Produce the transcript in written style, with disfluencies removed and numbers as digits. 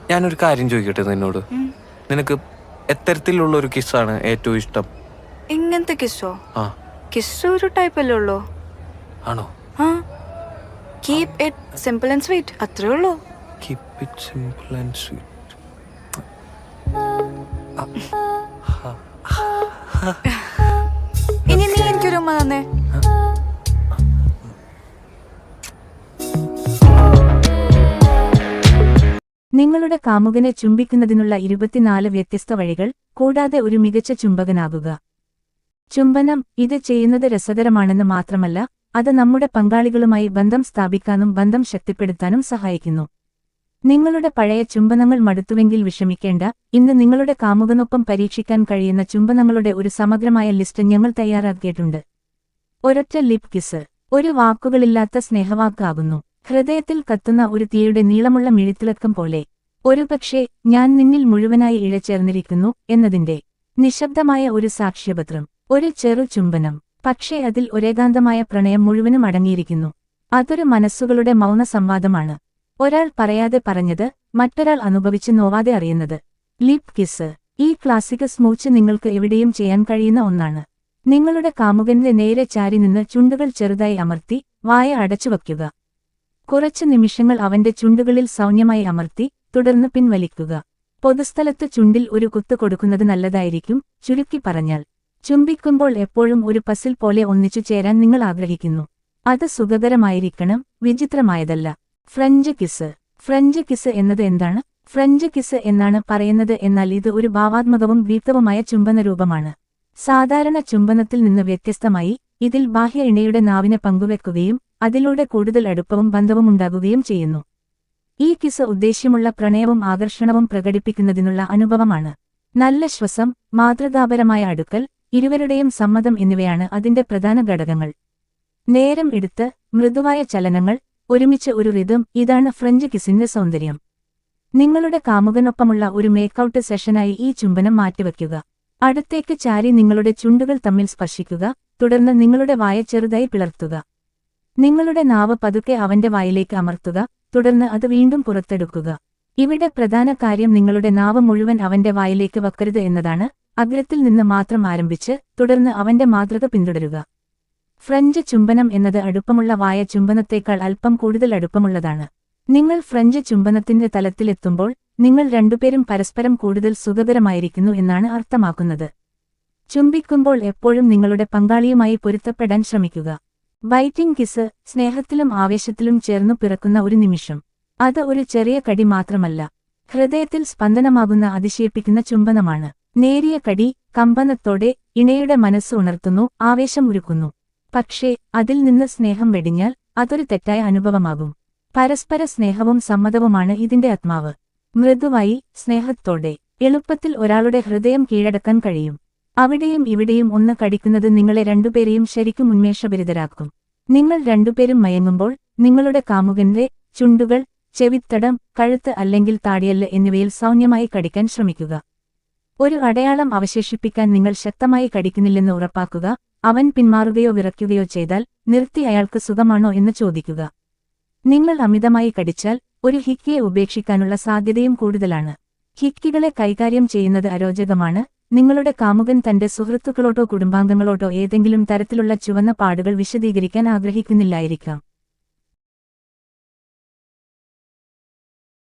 ഞാനൊരു കാര്യം ചോദിക്കട്ടെ നിന്നോട്. നിനക്ക് എത്തരത്തിലുള്ള ഒരു കിസ്സാണ് ഏറ്റവും ഇഷ്ടം? എങ്ങനത്തെ കിസ്സോ? ആ കിസ് ഒരു ടൈപ്പ് അല്ലേ ഉള്ളൂ. ആണോ? ആ keep it simple and sweet, അത്രേ ഉള്ളൂ. Keep it simple and sweet. ഇനി നീ എനിക്കൊരു ഉമ്മ തന്നെ. നിങ്ങളുടെ കാമുകനെ ചുംബിക്കുന്നതിനുള്ള 24 വ്യത്യസ്ത വഴികൾ, കൂടാതെ ഒരു മികച്ച ചുംബകനാകുക. ചുംബനം ഇത് ചെയ്യുന്നത് രസകരമാണെന്ന് മാത്രമല്ല, അത് നമ്മുടെ പങ്കാളികളുമായി ബന്ധം സ്ഥാപിക്കാനും ബന്ധം ശക്തിപ്പെടുത്താനും സഹായിക്കുന്നു. നിങ്ങളുടെ പഴയ ചുംബനങ്ങൾ മടുത്തുവെങ്കിൽ വിഷമിക്കേണ്ട, ഇന്ന് നിങ്ങളുടെ കാമുകനൊപ്പം പരീക്ഷിക്കാൻ കഴിയുന്ന ചുംബനങ്ങളുടെ ഒരു സമഗ്രമായ ലിസ്റ്റ് ഞങ്ങൾ തയ്യാറാക്കിയിട്ടുണ്ട്. ഒരൊറ്റ ലിപ് കിസ് ഒരു വാക്കുകളില്ലാത്ത സ്നേഹവാക്കാകുന്നു. ഹൃദയത്തിൽ കത്തുന്ന ഒരു തീയുടെ നീളമുള്ള മിഴിത്തിളക്കം പോലെ. ഒരുപക്ഷേ ഞാൻ നിന്നിൽ മുഴുവനായി ഇഴചേർന്നിരിക്കുന്നു എന്നതിന്റെ നിശബ്ദമായ ഒരു സാക്ഷ്യപത്രം. ഒരു ചെറു ചുംബനം, പക്ഷേ അതിൽ ഒരേകാന്തമായ പ്രണയം മുഴുവനും അടങ്ങിയിരിക്കുന്നു. അതൊരു മനസ്സുകളുടെ മൗന സംവാദമാണ്. ഒരാൾ പറയാതെ പറഞ്ഞത്, മറ്റൊരാൾ അനുഭവിച്ച് നോവാതെ അറിയുന്നത്. ലിപ് കിസ് ഈ ക്ലാസിക് സ്മൂച്ച് നിങ്ങൾക്ക് എവിടെയും ചെയ്യാൻ കഴിയുന്ന ഒന്നാണ്. നിങ്ങളുടെ കാമുകന്റെ നേരെ ചാരി നിന്ന് ചുണ്ടുകൾ ചെറുതായി അമർത്തി വായ അടച്ചുവയ്ക്കുക. കുറച്ചു നിമിഷങ്ങൾ അവന്റെ ചുണ്ടുകളിൽ സൗമ്യമായി അമർത്തി തുടർന്ന് പിൻവലിക്കുക. പൊതുസ്ഥലത്ത് ചുണ്ടിൽ ഒരു കുത്ത് കൊടുക്കുന്നത് നല്ലതായിരിക്കും. ചുരുക്കി പറഞ്ഞാൽ, ചുംബിക്കുമ്പോൾ എപ്പോഴും ഒരു പസിൽ പോലെ ഒന്നിച്ചു ചേരാൻ നിങ്ങൾ ആഗ്രഹിക്കുന്നു. അത് സുഖകരമായിരിക്കണം, വിചിത്രമായതല്ല. ഫ്രഞ്ച് കിസ് ഫ്രഞ്ച് കിസ് എന്നത് എന്താണ്? ഫ്രഞ്ച് കിസ് എന്നാണ് പറയുന്നത്, എന്നാൽ ഇത് ഒരു ഭാവാത്മകവും ദീപ്തവുമായ ചുംബനരൂപമാണ്. സാധാരണ ചുംബനത്തിൽ നിന്ന് വ്യത്യസ്തമായി ഇതിൽ ബാഹ്യ ഇണയുടെ നാവിനെ പങ്കുവെക്കുകയും അതിലൂടെ കൂടുതൽ അടുപ്പവും ബന്ധവും ഉണ്ടാകുകയും ചെയ്യുന്നു. ഈ കിസ് ഉദ്ദേശ്യമുള്ള പ്രണയവും ആകർഷണവും പ്രകടിപ്പിക്കുന്നതിനുള്ള അനുഭവമാണ്. നല്ല ശ്വസം, മാതൃകാപരമായ അടുക്കൽ, ഇരുവരുടെയും സമ്മതം എന്നിവയാണ് അതിന്റെ പ്രധാന ഘടകങ്ങൾ. നേരം എടുത്ത് മൃദുവായ ചലനങ്ങൾ, ഒരുമിച്ച് ഒരു റിതം, ഇതാണ് ഫ്രഞ്ച് കിസിന്റെ സൗന്ദര്യം. നിങ്ങളുടെ കാമുകനൊപ്പമുള്ള ഒരു മേക്കൌട്ട് സെഷനായി ഈ ചുംബനം മാറ്റിവയ്ക്കുക. അടുത്തേക്ക് ചാരി നിങ്ങളുടെ ചുണ്ടുകൾ തമ്മിൽ സ്പർശിക്കുക, തുടർന്ന് നിങ്ങളുടെ വായ ചെറുതായി പിളർത്തുക. നിങ്ങളുടെ നാവ് പതുക്കെ അവന്റെ വായിലേക്ക് അമർത്തുക, തുടർന്ന് അത് വീണ്ടും പുറത്തെടുക്കുക. ഇവിടെ പ്രധാന കാര്യം നിങ്ങളുടെ നാവ് മുഴുവൻ അവന്റെ വായിലേക്ക് വക്കരുത് എന്നതാണ്. അഗ്രത്തിൽ നിന്ന് മാത്രം ആരംഭിച്ച് തുടർന്ന് അവന്റെ മാതൃക പിന്തുടരുക. ഫ്രഞ്ച് ചുംബനം എന്നത് അടുപ്പമുള്ള വായ ചുംബനത്തേക്കാൾ അല്പം കൂടുതൽ അടുപ്പമുള്ളതാണ്. നിങ്ങൾ ഫ്രഞ്ച് ചുംബനത്തിന്റെ തലത്തിലെത്തുമ്പോൾ നിങ്ങൾ രണ്ടുപേരും പരസ്പരം കൂടുതൽ സുഖകരമായിരിക്കുന്നു എന്നാണ് അർത്ഥമാക്കുന്നത്. ചുംബിക്കുമ്പോൾ എപ്പോഴും നിങ്ങളുടെ പങ്കാളിയുമായി പൊരുത്തപ്പെടാൻ ശ്രമിക്കുക. ബൈറ്റിംഗ് കിസ് സ്നേഹത്തിലും ആവേശത്തിലും ചേർന്നു പിറക്കുന്ന ഒരു നിമിഷം. അത് ഒരു ചെറിയ കടി മാത്രമല്ല, ഹൃദയത്തിൽ സ്പന്ദനമാകുന്ന അതിശയിപ്പിക്കുന്ന ചുംബനമാണ്. നേരിയ കടി കമ്പനത്തോടെ ഇണയുടെ മനസ്സ് ഉണർത്തുന്നു, ആവേശം ഉരുക്കുന്നു. പക്ഷേ അതിൽ നിന്ന് സ്നേഹം വെടിഞ്ഞാൽ അതൊരു തെറ്റായ അനുഭവമാകും. പരസ്പര സ്നേഹവും സമ്മതവുമാണ് ഇതിന്റെ ആത്മാവ്. മൃദുവായി, സ്നേഹത്തോടെ, എളുപ്പത്തിൽ ഒരാളുടെ ഹൃദയം കീഴടക്കാൻ കഴിയും. അവിടെയും ഇവിടെയും ഒന്ന് കടിക്കുന്നത് നിങ്ങളെ രണ്ടുപേരെയും ശരിക്കും ഉന്മേഷഭരിതരാക്കും. നിങ്ങൾ രണ്ടുപേരും മയങ്ങുമ്പോൾ നിങ്ങളുടെ കാമുകന്റെ ചുണ്ടുകൾ, ചെവിത്തടം, കഴുത്ത് അല്ലെങ്കിൽ താടിയല്ല് എന്നിവയിൽ സൗമ്യമായി കടിക്കാൻ ശ്രമിക്കുക. ഒരു അടയാളം അവശേഷിപ്പിക്കാൻ നിങ്ങൾ ശക്തമായി കടിക്കുന്നില്ലെന്ന് ഉറപ്പാക്കുക. അവൻ പിന്മാറുകയോ വിറയ്ക്കുകയോ ചെയ്താൽ നിർത്തി അയാൾക്ക് സുഖമാണോ എന്ന് ചോദിക്കുക. നിങ്ങൾ അമിതമായി കടിച്ചാൽ ഒരു ഹിക്കിയെ ഉപേക്ഷിക്കാനുള്ള സാധ്യതയും കൂടുതലാണ്. ഹിക്കികളെ കൈകാര്യം ചെയ്യുന്നത് അരോചകമാണ്. നിങ്ങളുടെ കാമുകൻ തന്റെ സുഹൃത്തുക്കളോട്ടോ കുടുംബാംഗങ്ങളോട്ടോ ഏതെങ്കിലും തരത്തിലുള്ള ചുവന്ന പാടുകൾ വിശദീകരിക്കാൻ ആഗ്രഹിക്കുന്നില്ലായിരിക്കാം.